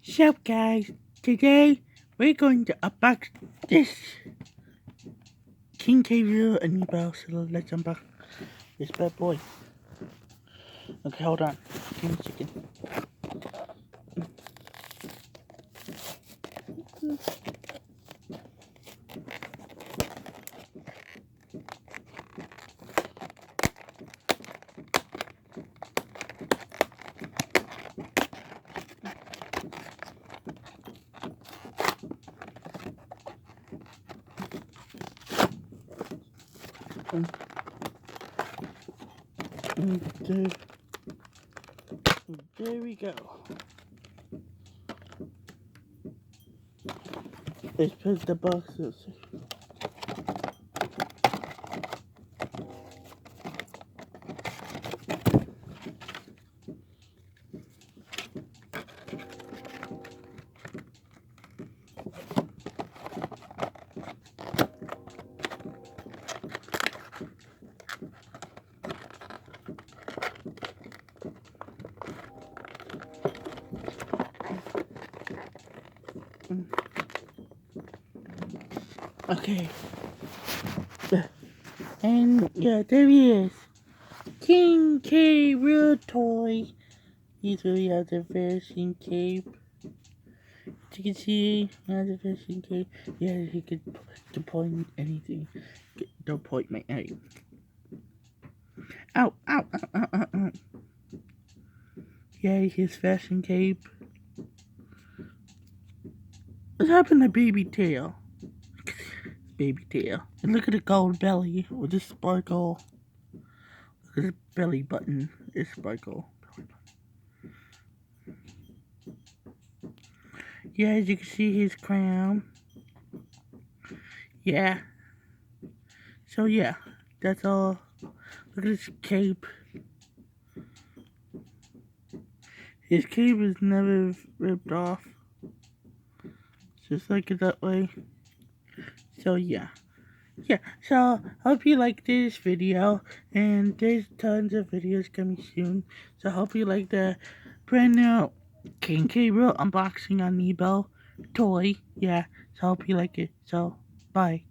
So guys, today we're going to unbox this Gabriel amiibo. So let's unbox this bad boy. Okay, hold on. Give me a second. There we go. Let's put the boxes. Okay. And yeah, there he is. King K real toy. He's really has a fishing cape. As you can see, he has a fishing cape. Yeah, he could point anything. Don't point my eye. Ow, ow, ow, ow, ow, ow. Yeah, his fashion cape. What's happened to Baby Tail? Baby Tail. And look at the gold belly with the sparkle. Look at the belly button. It's sparkle. Yeah, as you can see his crown. Yeah. So yeah, that's all. Look at his cape. His cape is never ripped off. Just like it that way. So yeah. Yeah, so hope you like this video, and there's tons of videos coming soon. So hope you like the brand new King Gabriel unboxing on amiibo toy. Yeah, so hope you like it. So bye.